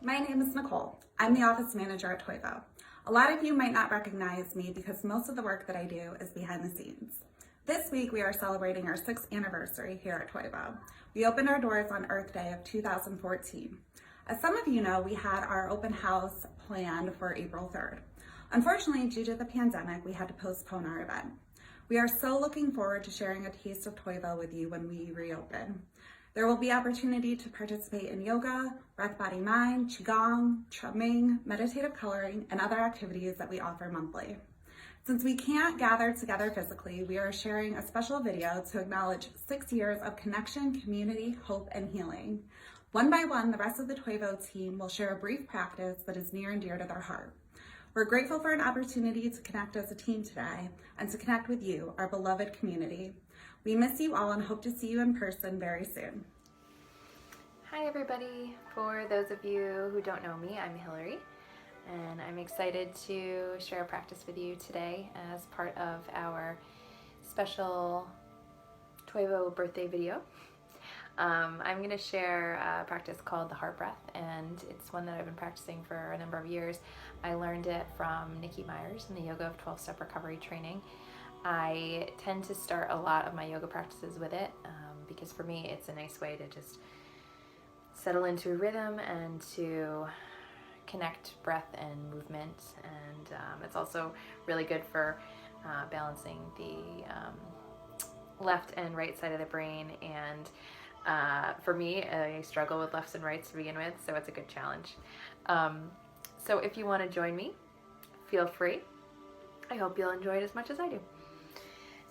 My name is Nicole. I'm the office manager at Toivo. A lot of you might not recognize me because most of the work that I do is behind the scenes. This week we are celebrating our 6th anniversary here at Toivo. We opened our doors on Earth Day of 2014. As some of you know, we had our open house planned for April 3rd. Unfortunately, due to the pandemic, we had to postpone our event. We are so looking forward to sharing a taste of Toivo with you when we reopen. There will be opportunity to participate in yoga, breath, body, mind, qigong, chumming, meditative coloring, and other activities that we offer monthly. Since we can't gather together physically, we are sharing a special video to acknowledge 6 years of connection, community, hope, and healing. One by one, the rest of the Toivo team will share a brief practice that is near and dear to their heart. We're grateful for an opportunity to connect as a team today and to connect with you, our beloved community. We miss you all and hope to see you in person very soon. Hi everybody. For those of you who don't know me, I'm Hillary, and I'm excited to share a practice with you today as part of our special Toivo birthday video. I'm going to share a practice called the heart breath, and it's one that I've been practicing for a number of years. I learned it from Nikki Myers in the Yoga of 12-Step Recovery training. I tend to start a lot of my yoga practices with it because for me it's a nice way to just settle into a rhythm and to connect breath and movement, and it's also really good for balancing the left and right side of the brain, and for me, I struggle with lefts and rights to begin with, so it's a good challenge. So if you want to join me, feel free. I hope you'll enjoy it as much as I do.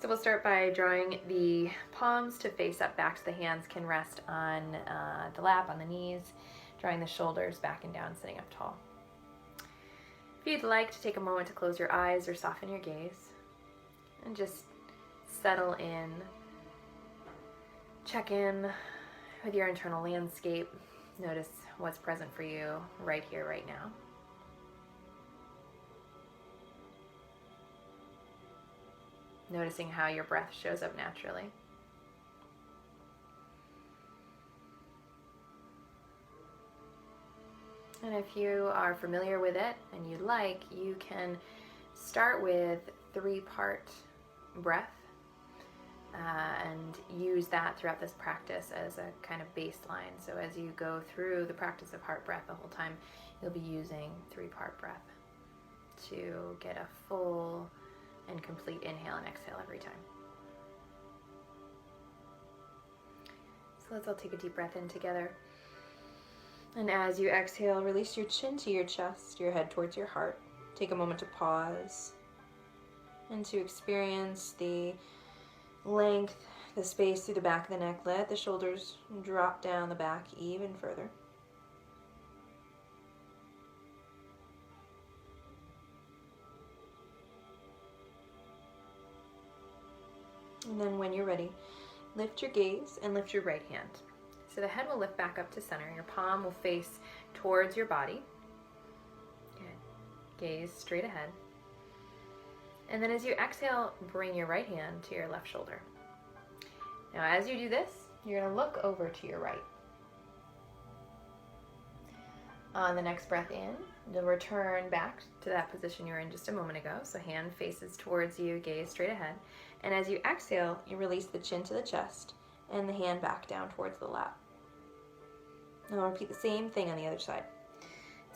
So we'll start by drawing the palms to face up. Back to the hands can rest on the lap, on the knees, drawing the shoulders back and down, sitting up tall. If you'd like to take a moment to close your eyes or soften your gaze and just settle in, check in with your internal landscape. Notice what's present for you right here, right now. Noticing how your breath shows up naturally. And if you are familiar with it and you'd like, you can start with 3-part breath and use that throughout this practice as a kind of baseline. So as you go through the practice of heart breath the whole time, you'll be using 3-part breath to get a full and complete inhale and exhale every time. So let's all take a deep breath in together. And as you exhale, release your chin to your chest, your head towards your heart. Take a moment to pause and to experience the length, the space through the back of the neck. Let the shoulders drop down the back even further. And then when you're ready, lift your gaze and lift your right hand. So the head will lift back up to center. Your palm will face towards your body. Good. Gaze straight ahead. And then as you exhale, bring your right hand to your left shoulder. Now as you do this, you're going to look over to your right. On the next breath in, you'll return back to that position you were in just a moment ago. So hand faces towards you, gaze straight ahead. And as you exhale, you release the chin to the chest and the hand back down towards the lap. And I'll repeat the same thing on the other side.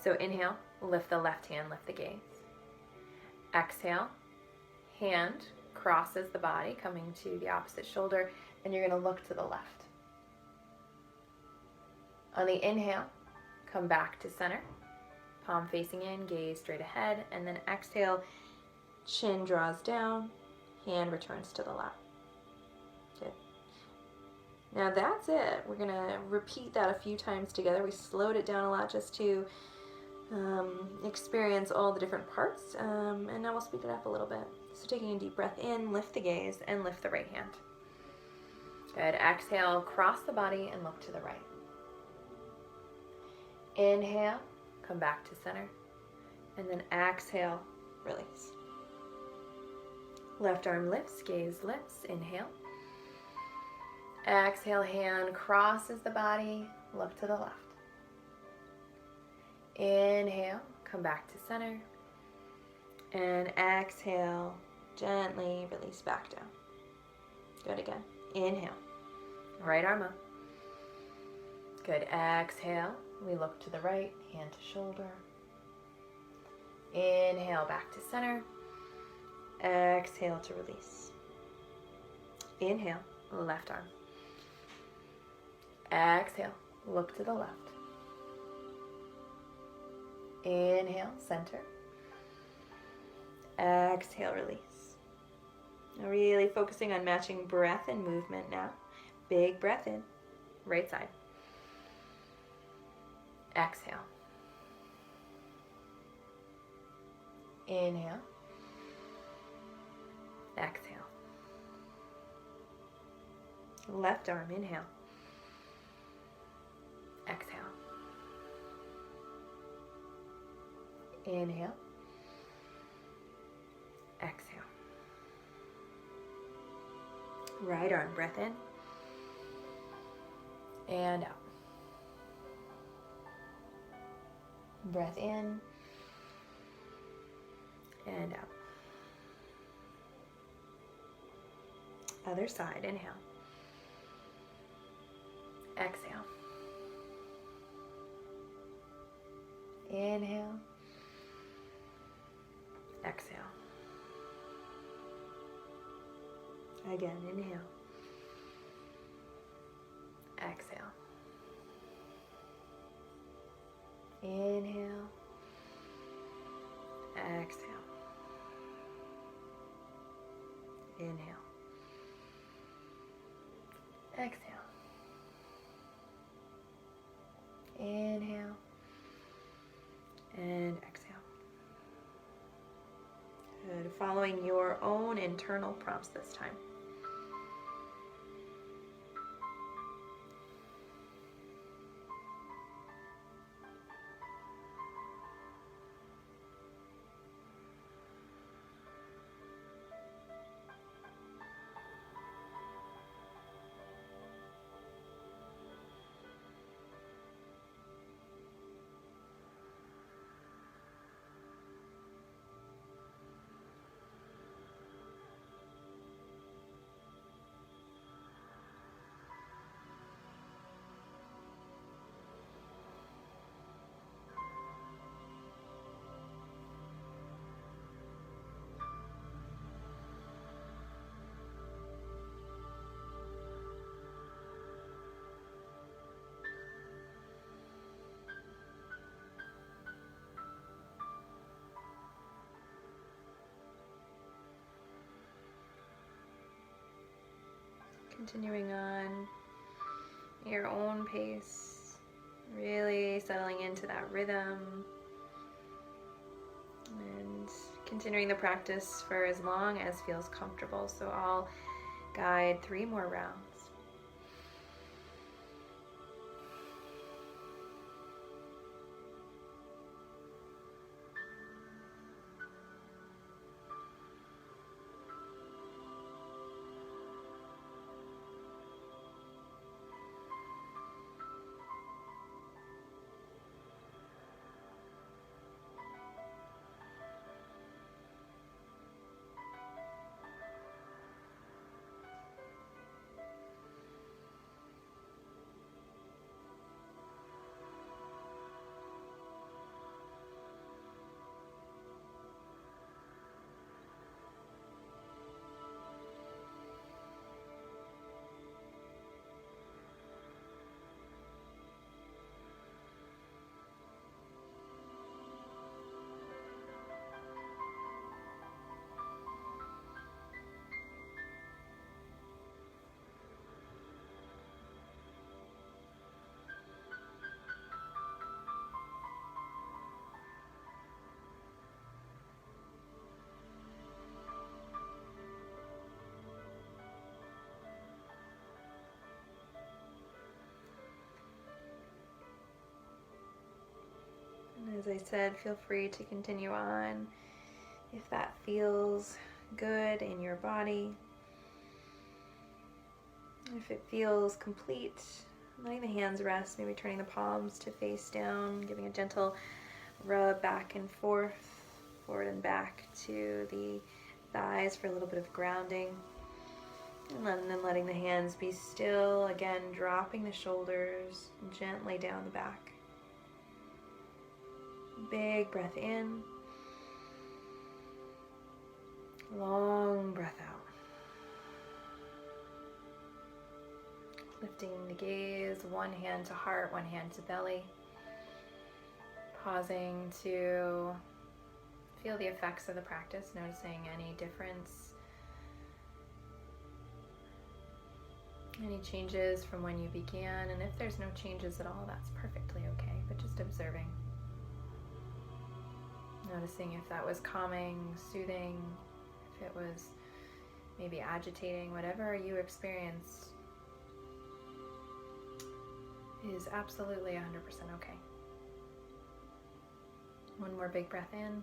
So inhale, lift the left hand, lift the gaze. Exhale, hand crosses the body, coming to the opposite shoulder, and you're going to look to the left. On the inhale, come back to center, palm facing in, gaze straight ahead, and then exhale, chin draws down, hand returns to the lap. Good. Now that's it. We're going to repeat that a few times together. We slowed it down a lot just to experience all the different parts, and now we'll speed it up a little bit. So taking a deep breath in, lift the gaze, and lift the right hand. Good. Exhale, cross the body and look to the right. Inhale, come back to center, and then exhale, release. Left arm lifts, gaze lifts, inhale. Exhale, hand crosses the body, look to the left. Inhale, come back to center. And exhale, gently release back down. Good again. Inhale, right arm up. Good. Exhale, we look to the right, hand to shoulder. Inhale, back to center. Exhale to release. Inhale, left arm. Exhale, look to the left. Inhale, center. Exhale, release. Now really focusing on matching breath and movement now. Big breath in, right side. Exhale. Inhale. Exhale. Left arm, inhale. Exhale. Inhale. Exhale. Right arm, breath in and out. Breath in and out. Other side, inhale. Exhale. Inhale. Exhale. Again, inhale. Exhale. Inhale. Exhale. Inhale. Exhale. Inhale. And exhale. Good. Following your own internal prompts this time. Continuing on your own pace, really settling into that rhythm and continuing the practice for as long as feels comfortable. So I'll guide 3 more rounds. As I said, feel free to continue on if that feels good in your body. If it feels complete, letting the hands rest, maybe turning the palms to face down, giving a gentle rub back and forth, forward and back to the thighs for a little bit of grounding. And then letting the hands be still. Again, dropping the shoulders gently down the back. Big breath in. Long breath out. Lifting the gaze, one hand to heart, one hand to belly. Pausing to feel the effects of the practice, noticing any difference, any changes from when you began, and if there's no changes at all, that's perfectly okay, but just observing. Noticing if that was calming, soothing, if it was maybe agitating, whatever you experienced is absolutely 100% okay. One more big breath in,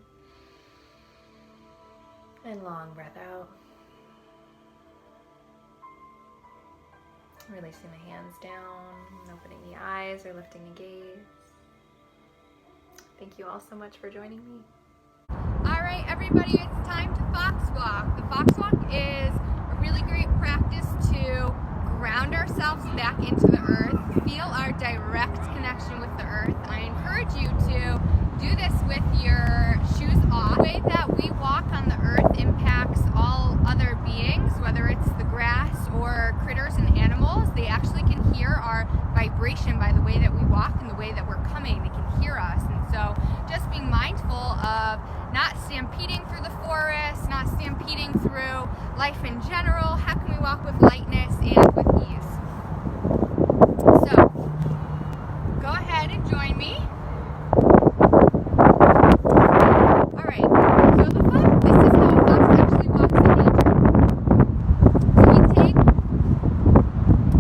and long breath out. Releasing the hands down, opening the eyes or lifting the gaze. Thank you all so much for joining me. All right, everybody, it's time to fox walk. The fox walk is a really great practice to ground ourselves back into the earth, feel our direct connection with the earth. I encourage you to do this with your shoes off. The way that we walk on the earth impacts all other beings, whether it's the grass or critters and animals. They actually can hear our vibration by the way that we walk and the way that we're coming. They can hear us. And so just being mindful of not stampeding through the forest, not stampeding through life in general. How can we walk with lightness and with ease? So, go ahead and join me. Alright, so this is how a fox actually walks in nature. So we take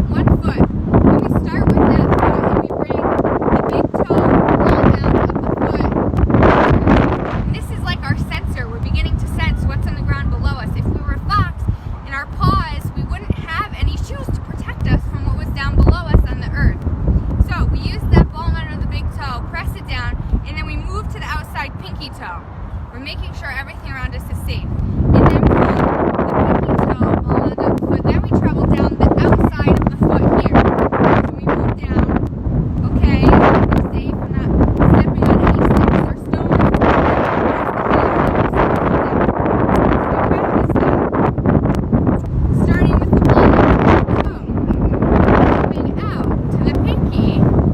one foot, and we start with that foot, and we bring the big toe all down of the foot. And this is like our sensor. We're beginning to sense what's on the ground below us. If we were a fox, in our paws, we wouldn't have any shoes to protect us from what was down below us on the earth. So we use that ball under the big toe, press it down, and then we move to the outside pinky toe. We're making sure everything around us is safe. And then from the pinky toe, ball under the foot, then we travel down the outside of the foot here. So we move down. Okay, we're safe. I'm not stepping on any sticks or stones. Starting with the ball under the toe, moving out to the pinky,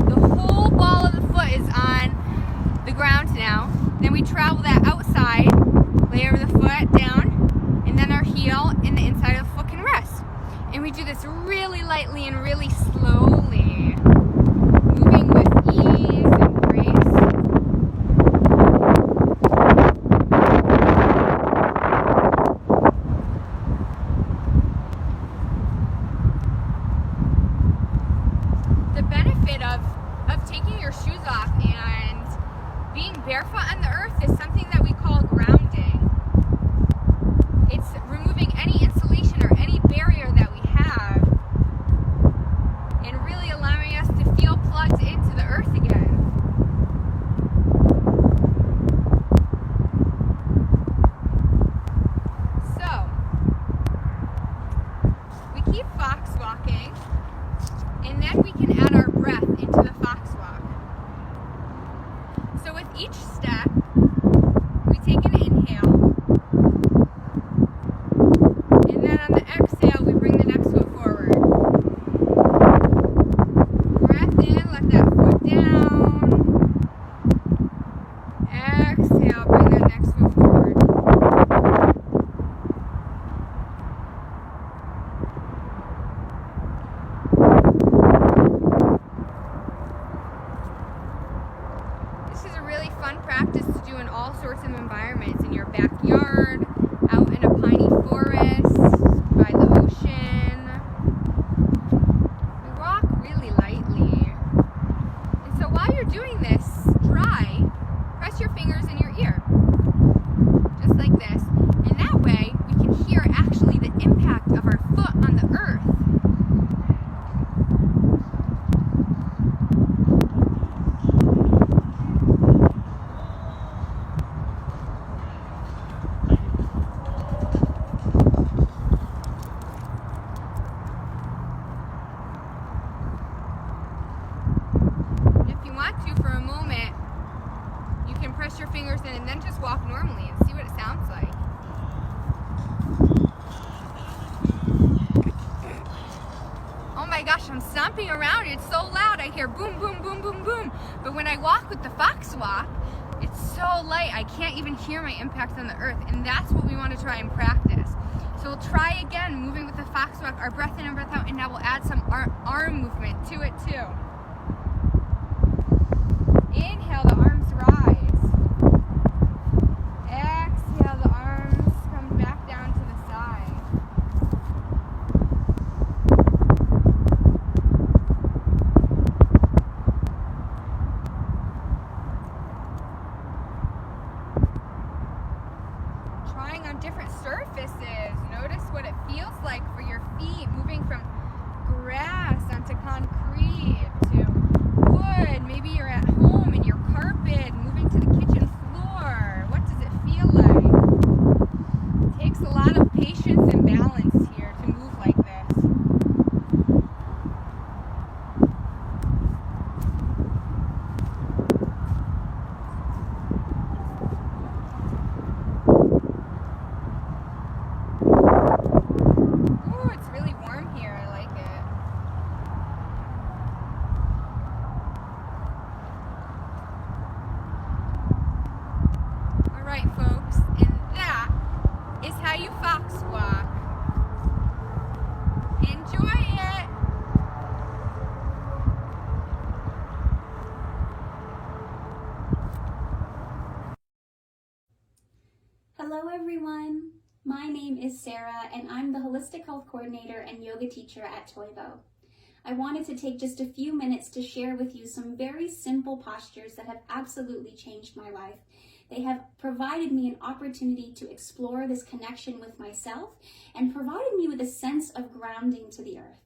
the whole ball of the foot is on the ground now. Then we travel that outside, layer of the foot down, and then our heel and the inside of the foot can rest. And we do this really lightly and really slowly, moving with ease and grace. The benefit of taking your shoes off and being barefoot on the earth is something that we call grounding. It's removing any insulation or any barrier that we have and really allowing us to feel plugged into the earth again. So, we keep fox walking, and then we can add our breath into the fox walk. So with each step, we take an inhale, and then on the exhale, we bring the next foot forward. Breath in, let that foot down. Exhale, bring that next foot forward. This is a really fun practice to do in all sorts of environments, in your backyard, out in a piney forest, by the ocean. We walk really lightly. And so while you're doing this, press your fingers in your ear, just like this. And that way, we can hear actually the impact of our foot on the earth. stomping around, it's so loud, I hear boom, boom, boom, boom, boom. But when I walk with the fox walk, it's so light, I can't even hear my impact on the earth. And that's what we want to try and practice. So we'll try again, moving with the fox walk, our breath in and breath out, and now we'll add some arm movement to it too. Inhale, the arms rise. Exhale, the arms come back down to the side. Trying on different surfaces. Notice what it feels like for your feet, moving from grass onto concrete to wood. Maybe you're at home and your carpet, moving to the kitchen floor. What does it feel like? It takes a lot of patience and balance here to move like this. Ooh, it's really warm here. I like it. All right, folks, and that is how you fox walk. Enjoy it. Hello everyone, my name is Sarah and I'm the Holistic Health Coordinator and Yoga Teacher at Toivo. I wanted to take just a few minutes to share with you some very simple postures that have absolutely changed my life. They have provided me an opportunity to explore this connection with myself and provided me with a sense of grounding to the earth.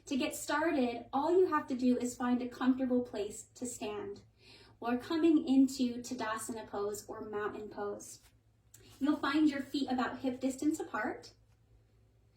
To get started, all you have to do is find a comfortable place to stand. We're coming into Tadasana pose or mountain pose. You'll find your feet about hip distance apart.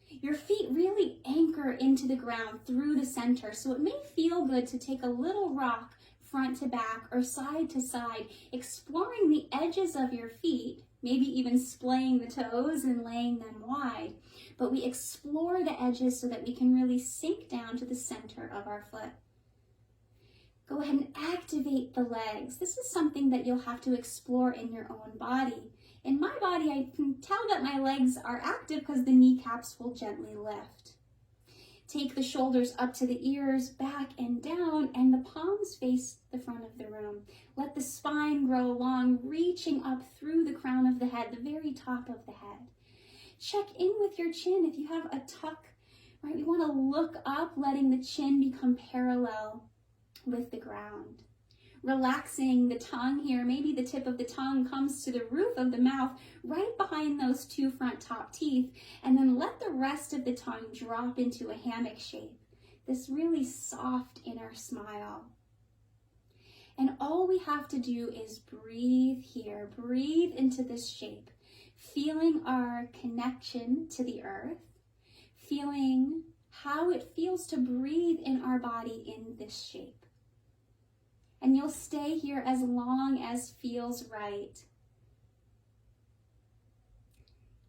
Your feet really anchor into the ground through the center, so it may feel good to take a little rock front to back or side to side, exploring the edges of your feet, maybe even splaying the toes and laying them wide. But we explore the edges so that we can really sink down to the center of our foot. Go ahead and activate the legs. This is something that you'll have to explore in your own body. In my body, I can tell that my legs are active because the kneecaps will gently lift. Take the shoulders up to the ears, back and down, and the palms face the front of the room. Let the spine grow long, reaching up through the crown of the head, the very top of the head. Check in with your chin. If you have a tuck, right, you want to look up, letting the chin become parallel with the ground. Relaxing the tongue here, maybe the tip of the tongue comes to the roof of the mouth, right behind those two front top teeth, and then let the rest of the tongue drop into a hammock shape, this really soft inner smile. And all we have to do is breathe here, breathe into this shape, feeling our connection to the earth, feeling how it feels to breathe in our body in this shape. And you'll stay here as long as feels right.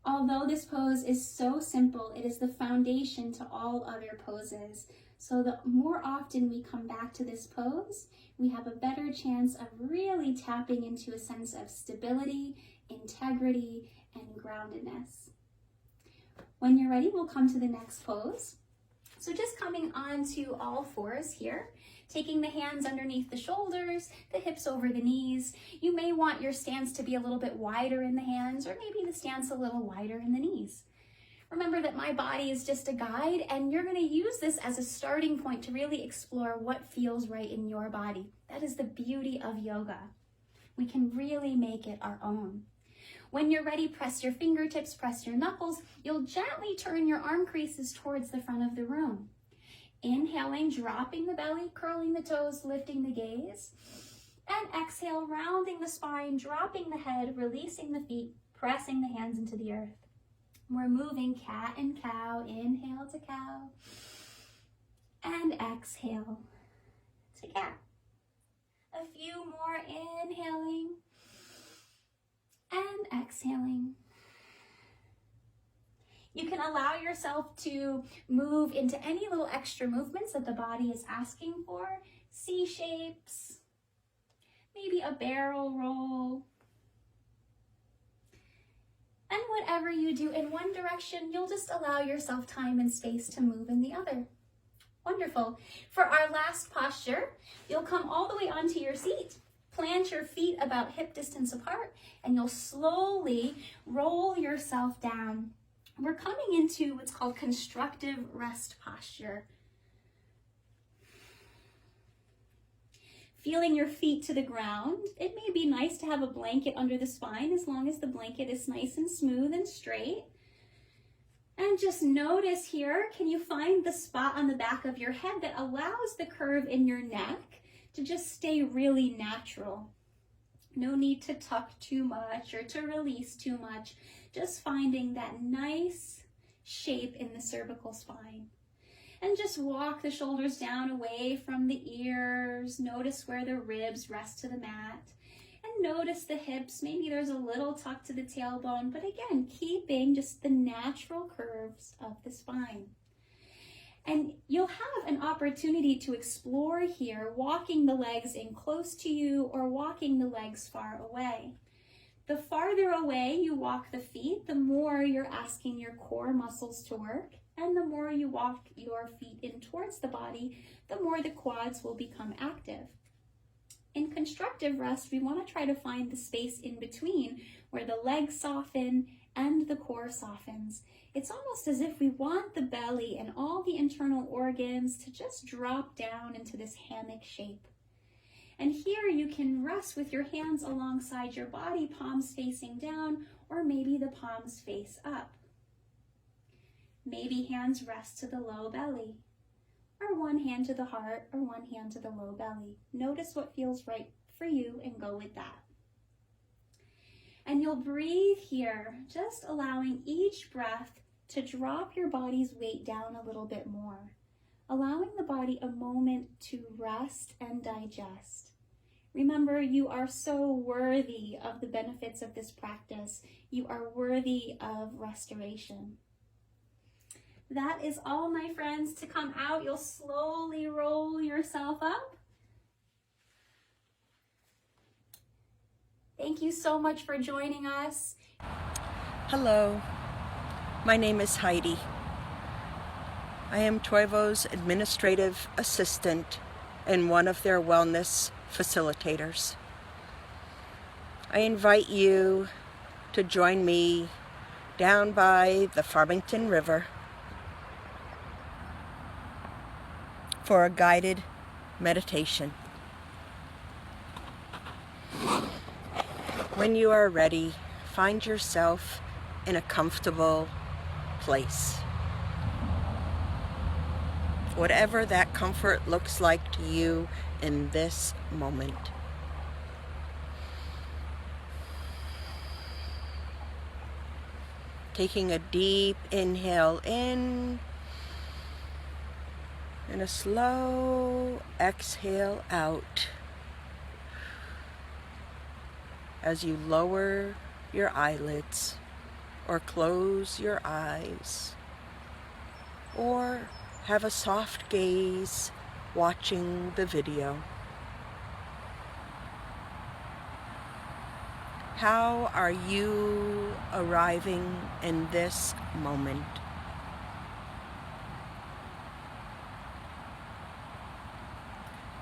Although this pose is so simple, it is the foundation to all other poses. So the more often we come back to this pose, we have a better chance of really tapping into a sense of stability, integrity, and groundedness. When you're ready, we'll come to the next pose. So just coming onto all fours here, taking the hands underneath the shoulders, the hips over the knees. You may want your stance to be a little bit wider in the hands, or maybe the stance a little wider in the knees. Remember that my body is just a guide, and you're going to use this as a starting point to really explore what feels right in your body. That is the beauty of yoga. We can really make it our own. When you're ready, press your fingertips, press your knuckles. You'll gently turn your arm creases towards the front of the room. Inhaling, dropping the belly, curling the toes, lifting the gaze. And exhale, rounding the spine, dropping the head, releasing the feet, pressing the hands into the earth. We're moving cat and cow. Inhale to cow. And exhale to cat. A few more, inhaling and exhaling. You can allow yourself to move into any little extra movements that the body is asking for. C shapes, maybe a barrel roll. And whatever you do in one direction, you'll just allow yourself time and space to move in the other. Wonderful. For our last posture, you'll come all the way onto your seat. Plant your feet about hip distance apart, and you'll slowly roll yourself down. We're coming into what's called constructive rest posture. Feeling your feet to the ground. It may be nice to have a blanket under the spine as long as the blanket is nice and smooth and straight. And just notice here, can you find the spot on the back of your head that allows the curve in your neck to just stay really natural? No need to tuck too much or to release too much. Just finding that nice shape in the cervical spine. And just walk the shoulders down away from the ears. Notice where the ribs rest to the mat. And notice the hips. Maybe there's a little tuck to the tailbone, but again, keeping just the natural curves of the spine. And you'll have an opportunity to explore here, walking the legs in close to you or walking the legs far away. The farther away you walk the feet, the more you're asking your core muscles to work. And the more you walk your feet in towards the body, the more the quads will become active. In constructive rest, we want to try to find the space in between where the legs soften and the core softens. It's almost as if we want the belly and all the internal organs to just drop down into this hammock shape. And here you can rest with your hands alongside your body, palms facing down, or maybe the palms face up. Maybe hands rest to the low belly, or one hand to the heart, or one hand to the low belly. Notice what feels right for you and go with that. And you'll breathe here, just allowing each breath to drop your body's weight down a little bit more, allowing the body a moment to rest and digest. Remember, you are so worthy of the benefits of this practice. You are worthy of restoration. That is all, my friends. To come out, you'll slowly roll yourself up. Thank you so much for joining us. Hello, my name is Heidi. I am Toivo's administrative assistant and one of their wellness facilitators. I invite you to join me down by the Farmington River for a guided meditation. When you are ready, find yourself in a comfortable place. Whatever that comfort looks like to you in this moment. Taking a deep inhale in and a slow exhale out as you lower your eyelids or close your eyes or have a soft gaze watching the video. How are you arriving in this moment?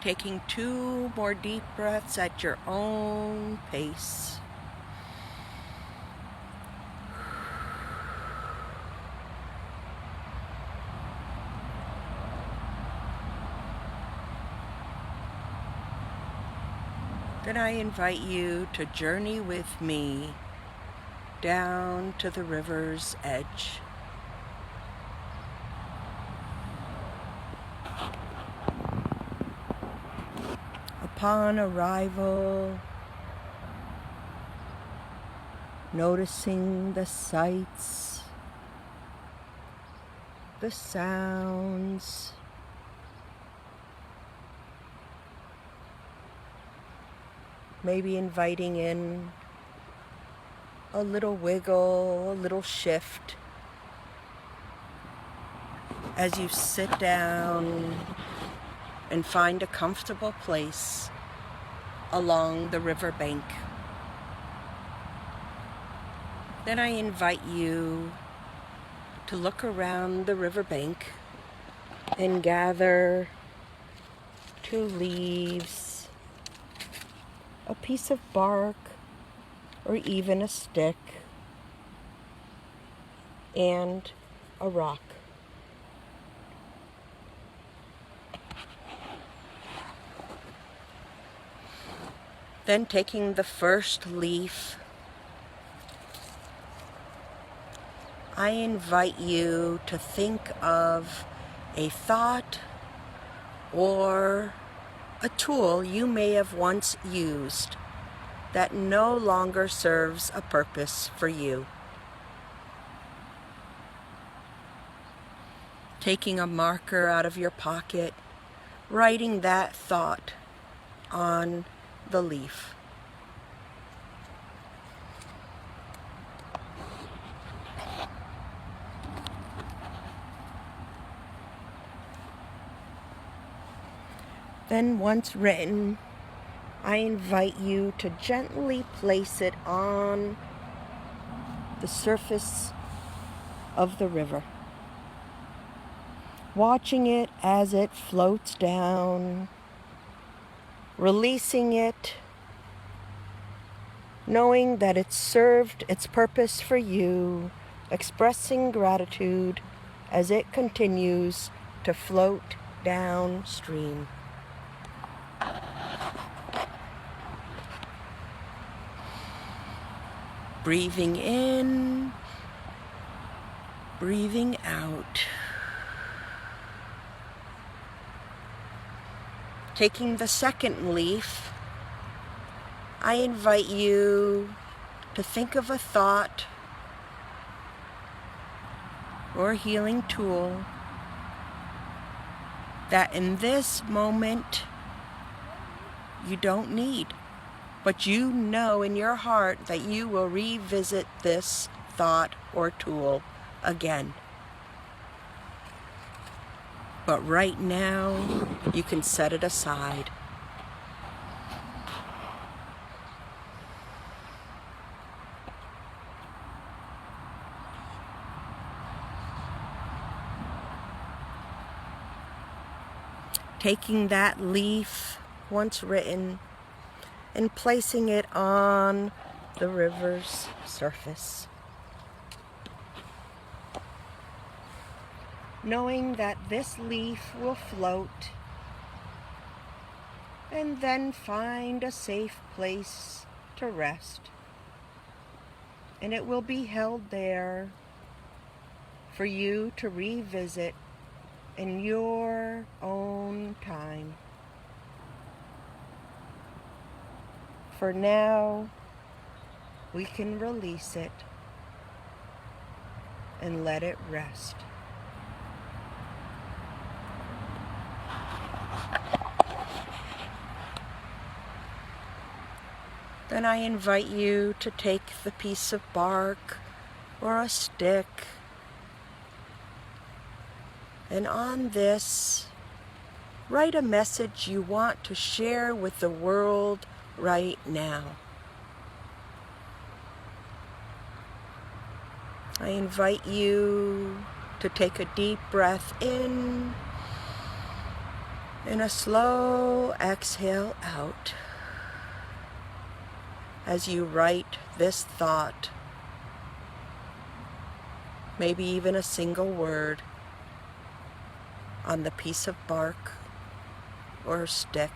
Taking 2 more deep breaths at your own pace. Then I invite you to journey with me down to the river's edge. Upon arrival, noticing the sights, the sounds, maybe inviting in a little wiggle, a little shift as you sit down and find a comfortable place along the riverbank. Then I invite you to look around the riverbank and gather 2 leaves, a piece of bark, or even a stick, and a rock. Then taking the first leaf, I invite you to think of a thought or a tool you may have once used that no longer serves a purpose for you. Taking a marker out of your pocket, writing that thought on the leaf. Then once written, I invite you to gently place it on the surface of the river, watching it as it floats down, releasing it, knowing that it served its purpose for you, expressing gratitude as it continues to float downstream. Breathing in, breathing out. Taking the second leaf, I invite you to think of a thought or a healing tool that in this moment you don't need, but you know in your heart that you will revisit this thought or tool again. But right now, you can set it aside. Taking that leaf, once written, and placing it on the river's surface. Knowing that this leaf will float and then find a safe place to rest. And it will be held there for you to revisit in your own time. For now, we can release it and let it rest. Then I invite you to take the piece of bark or a stick, and on this, write a message you want to share with the world right now. I invite you to take a deep breath in and a slow exhale out as you write this thought, maybe even a single word, on the piece of bark or stick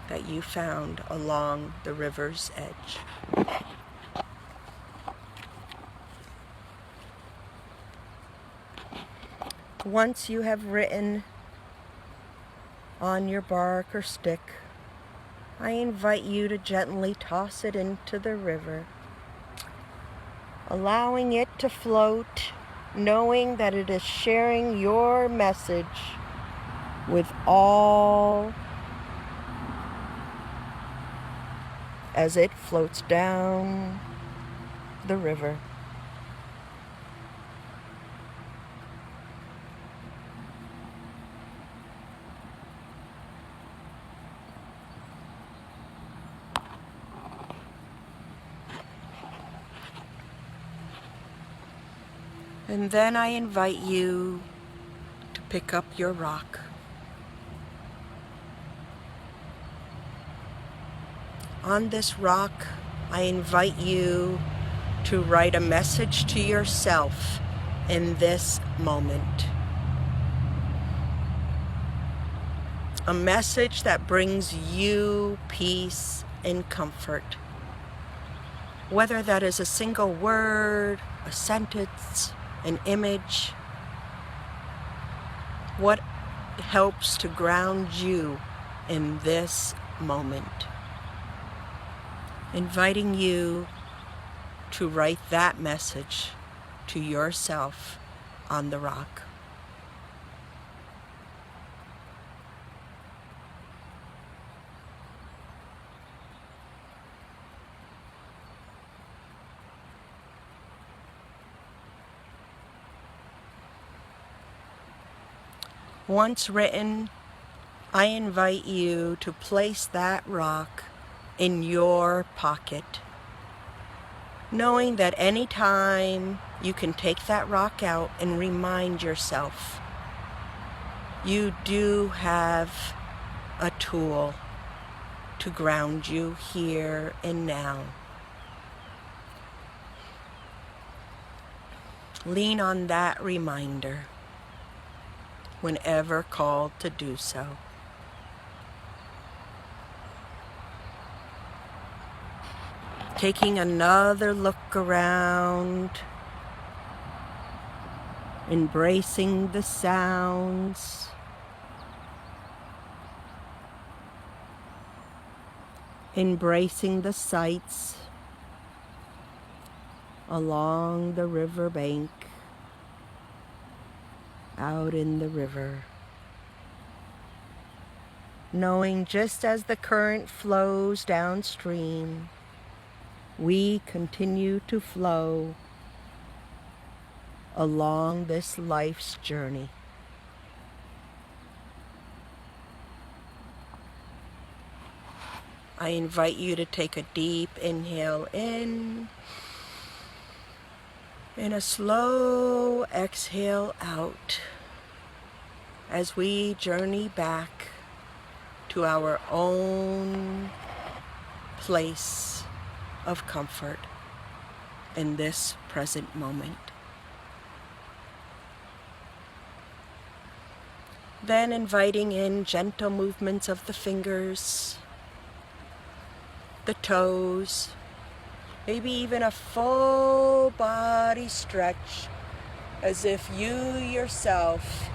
that you found along the river's edge. Once you have written on your bark or stick, I invite you to gently toss it into the river, allowing it to float, knowing that it is sharing your message with all as it floats down the river. And then I invite you to pick up your rock. On this rock, I invite you to write a message to yourself in this moment. A message that brings you peace and comfort. Whether that is a single word, a sentence, an image, what helps to ground you in this moment. Inviting you to write that message to yourself on the rock. Once written, I invite you to place that rock in your pocket, knowing that any time you can take that rock out and remind yourself you do have a tool to ground you here and now. Lean on that reminder whenever called to do so. Taking another look around, embracing the sounds, embracing the sights along the riverbank, out in the river. Knowing just as the current flows downstream, we continue to flow along this life's journey. I invite you to take a deep inhale in and a slow exhale out as we journey back to our own place of comfort in this present moment. Then inviting in gentle movements of the fingers, the toes, maybe even a full body stretch as if you yourself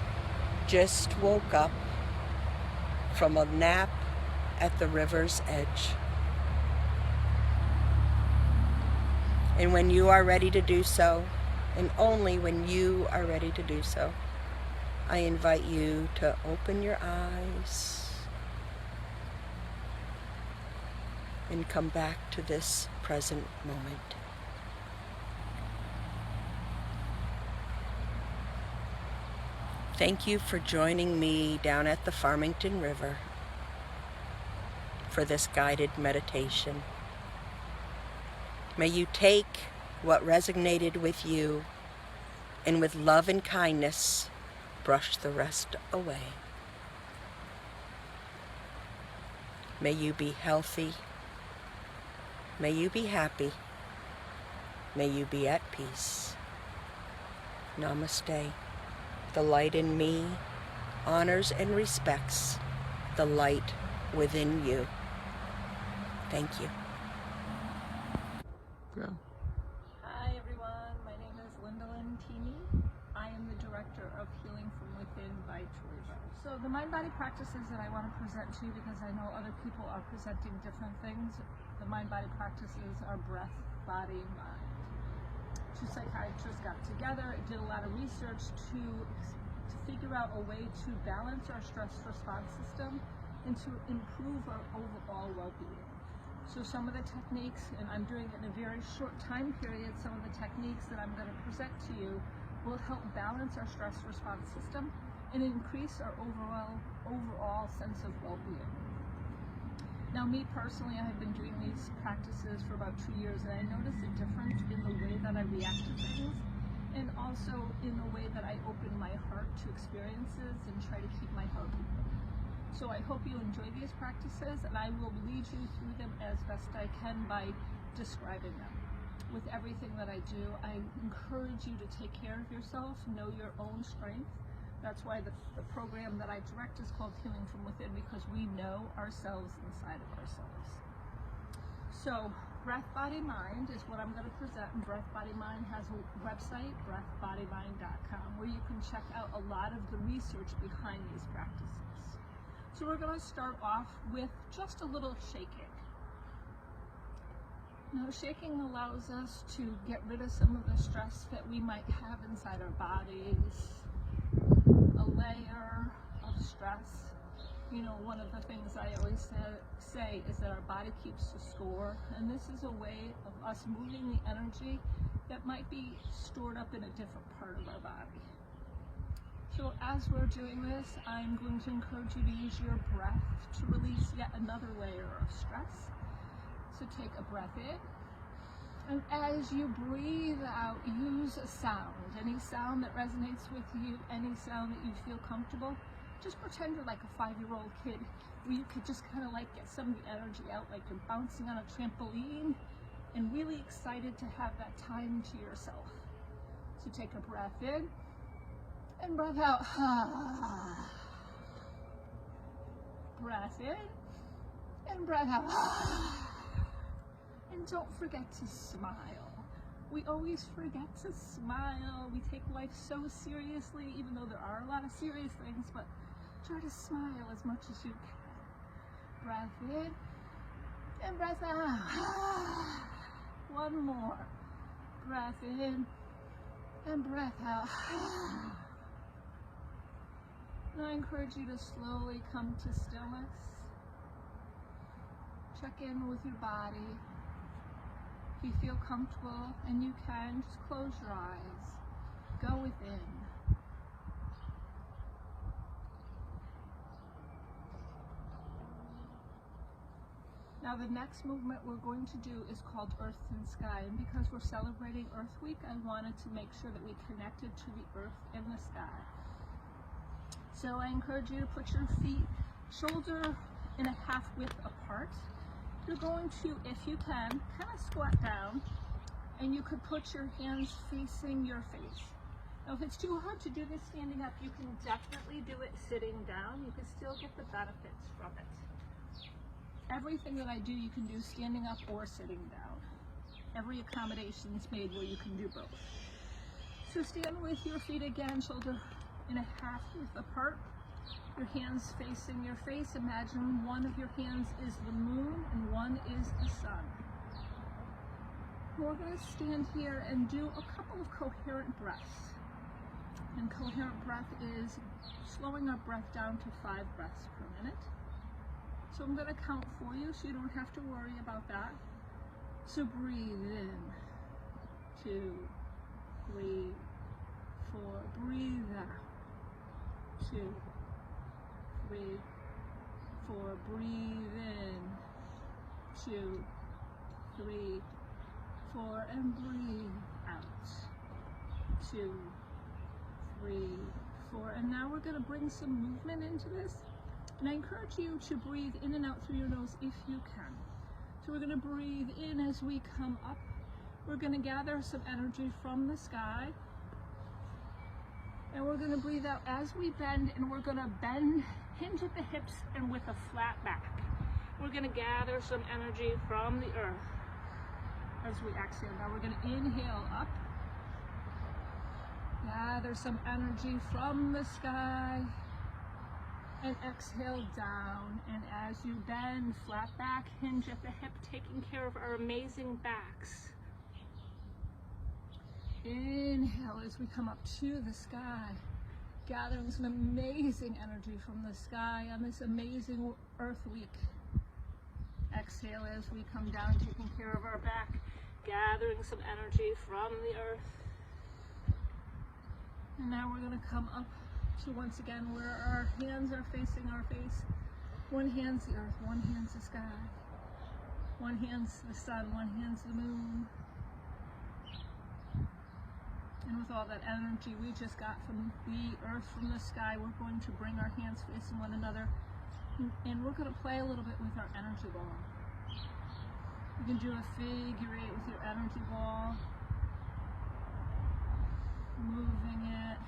just woke up from a nap at the river's edge. And when you are ready to do so, and only when you are ready to do so, I invite you to open your eyes and come back to this present moment. Thank you for joining me down at the Farmington River for this guided meditation. May you take what resonated with you and with love and kindness brush the rest away. May you be healthy. May you be happy. May you be at peace. Namaste. The light in me honors and respects the light within you. Thank you. Hi everyone, my name is Linda Lentini. I am the Director of Healing from Within by Toivo. So the mind-body practices that I want to present to you, because I know other people are presenting different things, the mind-body practices are breath, body, mind. Two psychiatrists got together and did a lot of research to figure out a way to balance our stress response system and to improve our overall well-being. So some of the techniques, and I'm doing it in a very short time period, some of the techniques that I'm going to present to you will help balance our stress response system and increase our overall sense of well-being. Now, me personally, I have been doing these practices for about 2 years, and I noticed a difference in the way that I react to things. and also in the way that I open my heart to experiences and try to keep my heart open. So I hope you enjoy these practices, and I will lead you through them as best I can by describing them. With everything that I do, I encourage you to take care of yourself, know your own strength. That's why the program that I direct is called Healing from Within, because we know ourselves inside of ourselves. So Breath, Body, Mind is what I'm going to present, and Breath, Body, Mind has a website, breathbodymind.com, where you can check out a lot of the research behind these practices. So we're going to start off with just a little shaking. Now, shaking allows us to get rid of some of the stress that we might have inside our bodies, a layer of stress. You know, one of the things I always say is that our body keeps the score, and this is a way of us moving the energy that might be stored up in a different part of our body. So as we're doing this, I'm going to encourage you to use your breath to release yet another layer of stress. So take a breath in, and as you breathe out, use a sound. Any sound that resonates with you, any sound that you feel comfortable. Just pretend you're like a 5-year-old kid, where you could just kind of like get some of the energy out, like you're bouncing on a trampoline and really excited to have that time to yourself. So take a breath in and breath out. Breath in and breath out. And don't forget to smile. We always forget to smile. We take life so seriously, even though there are a lot of serious things, but try to smile as much as you can. Breath in and breath out. One more. Breath in and breath out. And I encourage you to slowly come to stillness. Check in with your body. If you feel comfortable and you can, just close your eyes. Go within. Now the next movement we're going to do is called Earth and Sky, and because we're celebrating Earth Week, I wanted to make sure that we connected to the earth and the sky. So I encourage you to put your feet shoulder and a half width apart. You're going to, if you can, kind of squat down, and you could put your hands facing your face. Now if it's too hard to do this standing up, you can definitely do it sitting down. You can still get the benefits from it. Everything that I do, you can do standing up or sitting down. Every accommodation is made where you can do both. So stand with your feet again, shoulder and a half width apart. Your hands facing your face. Imagine one of your hands is the moon and one is the sun. We're going to stand here and do a couple of coherent breaths. And coherent breath is slowing our breath down to 5 breaths per minute. So I'm going to count for you so you don't have to worry about that. So breathe in. 2, 3, 4. Breathe out. 2, 3, 4. Breathe in. 2, 3, 4. And breathe out. 2, 3, 4. And now we're going to bring some movement into this. And I encourage you to breathe in and out through your nose if you can. So we're going to breathe in as we come up. We're going to gather some energy from the sky. And we're going to breathe out as we bend, and we're going to bend, hinge at the hips and with a flat back. We're going to gather some energy from the earth as we exhale. Now we're going to inhale up. Gather some energy from the sky. And exhale down, and as you bend, flat back, hinge at the hip, taking care of our amazing backs. Inhale as we come up to the sky, gathering some amazing energy from the sky on this amazing Earth Week. Exhale as we come down, taking care of our back, gathering some energy from the earth. And now we're going to come up to once again where our hands are facing our face. One hand's the earth, one hand's the sky. One hand's the sun, one hand's the moon. And with all that energy we just got from the earth, from the sky, we're going to bring our hands facing one another, and we're going to play a little bit with our energy ball. You can do a figure 8 with your energy ball, moving it,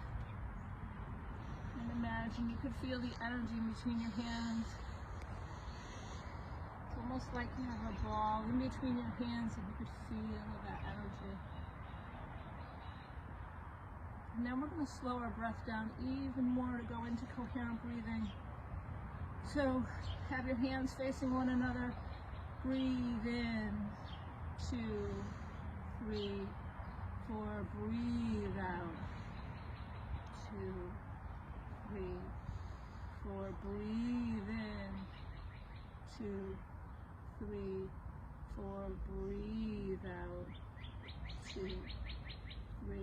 and imagine you could feel the energy in between your hands. It's almost like you have a ball in between your hands and you could feel that energy. And now we're going to slow our breath down even more to go into coherent breathing. So have your hands facing one another. Breathe in, 2, 3, 4. Breathe out, 2, 3, 4. Breathe in, 2, 3, 4. Breathe out, 2, 3,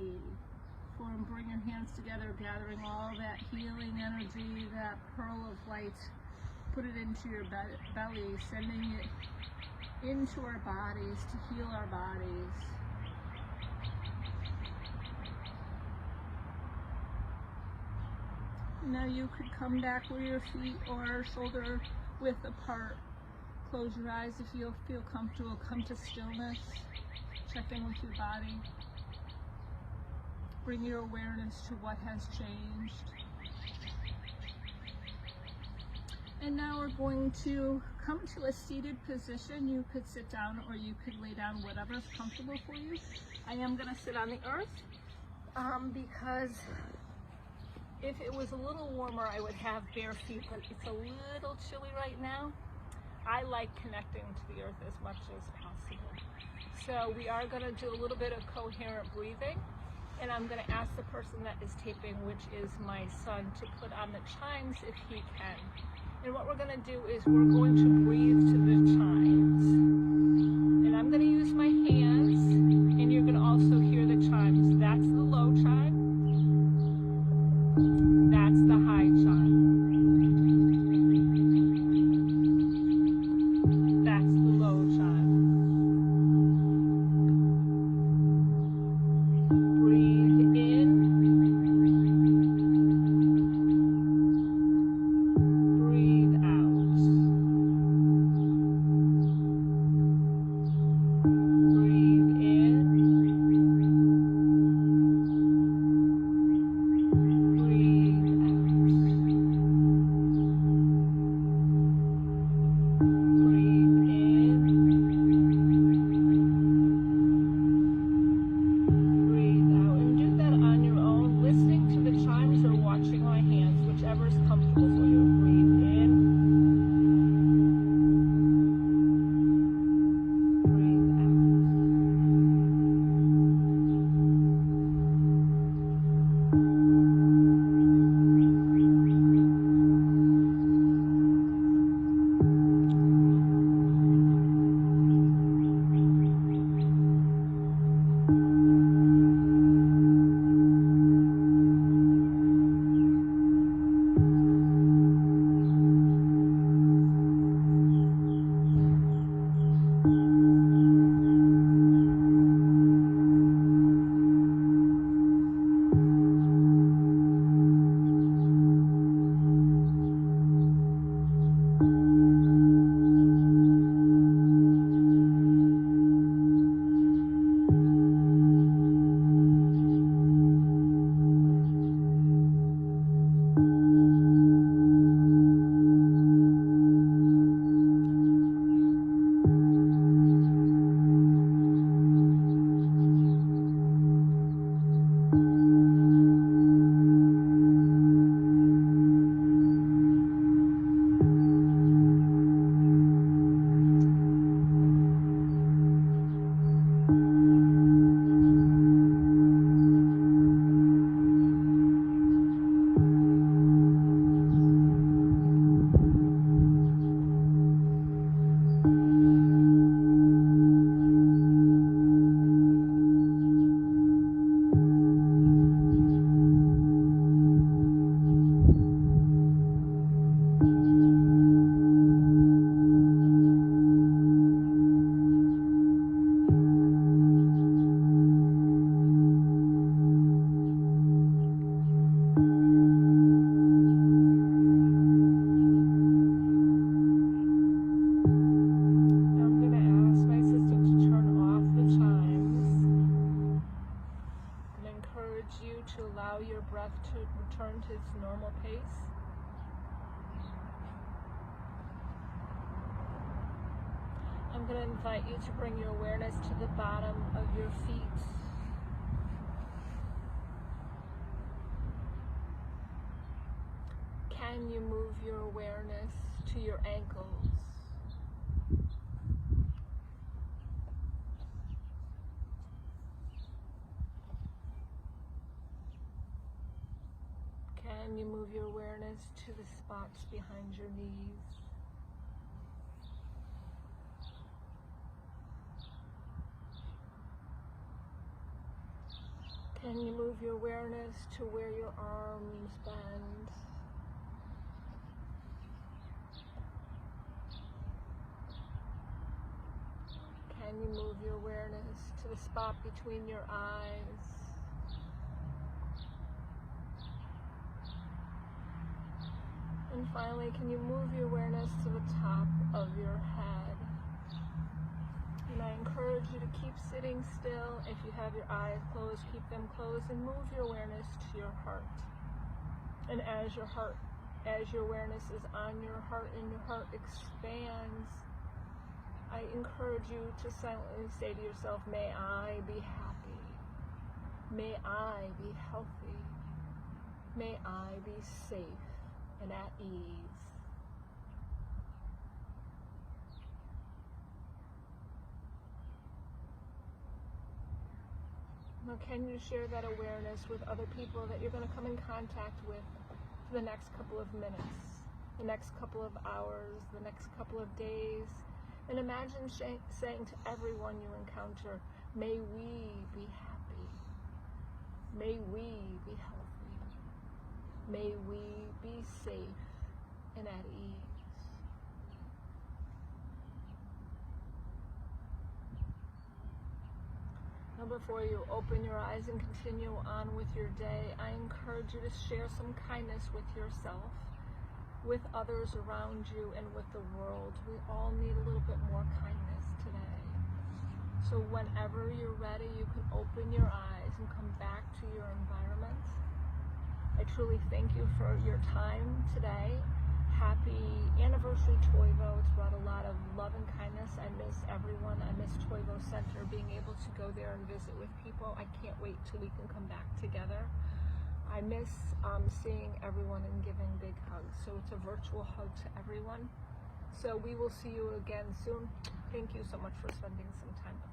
4. And bring your hands together, gathering all that healing energy, that pearl of light. Put it into your belly, sending it into our bodies to heal our bodies. Now you could come back where your feet or shoulder width apart. Close your eyes if you feel comfortable. Come to stillness. Check in with your body. Bring your awareness to what has changed. And now we're going to come to a seated position. You could sit down or you could lay down, whatever is comfortable for you. I am going to sit on the earth because if it was a little warmer, I would have bare feet, but it's a little chilly right now. I like connecting to the earth as much as possible. So we are going to do a little bit of coherent breathing, and I'm going to ask the person that is taping, which is my son, to put on the chimes if he can. And what we're going to do is we're going to breathe to the chimes. And I'm going to use my hands, and you're going to also hear the chimes. That's the low chime. That's the high chime. That's the low chime. Breathe in. Breathe out. Breathe in. Breathe return to its normal pace. I'm going to invite you to bring your awareness to the bottom of your feet. Can you move your awareness to your ankles? Can you move your awareness to the spots behind your knees? Can you move your awareness to where your arms bend? Can you move your awareness to the spot between your eyes? And finally, can you move your awareness to the top of your head? And I encourage you to keep sitting still. If you have your eyes closed, keep them closed, and move your awareness to your heart. And as your awareness is on your heart and your heart expands, I encourage you to silently say to yourself, may I be happy. May I be healthy. May I be safe and at ease. Now, can you share that awareness with other people that you're going to come in contact with for the next couple of minutes, the next couple of hours, the next couple of days? And imagine saying to everyone you encounter, may we be happy. May we be healthy. May we be safe and at ease. Now, before you open your eyes and continue on with your day, I encourage you to share some kindness with yourself, with others around you, and with the world. We all need a little bit more kindness today. So whenever you're ready, you can open your eyes and come back to your environment. I truly thank you for your time today. Happy anniversary, Toivo. It's brought a lot of love and kindness. I miss everyone. I miss Toivo Center, being able to go there and visit with people. I can't wait till we can come back together. I miss seeing everyone and giving big hugs. So it's a virtual hug to everyone. So we will see you again soon. Thank you so much for spending some time with us.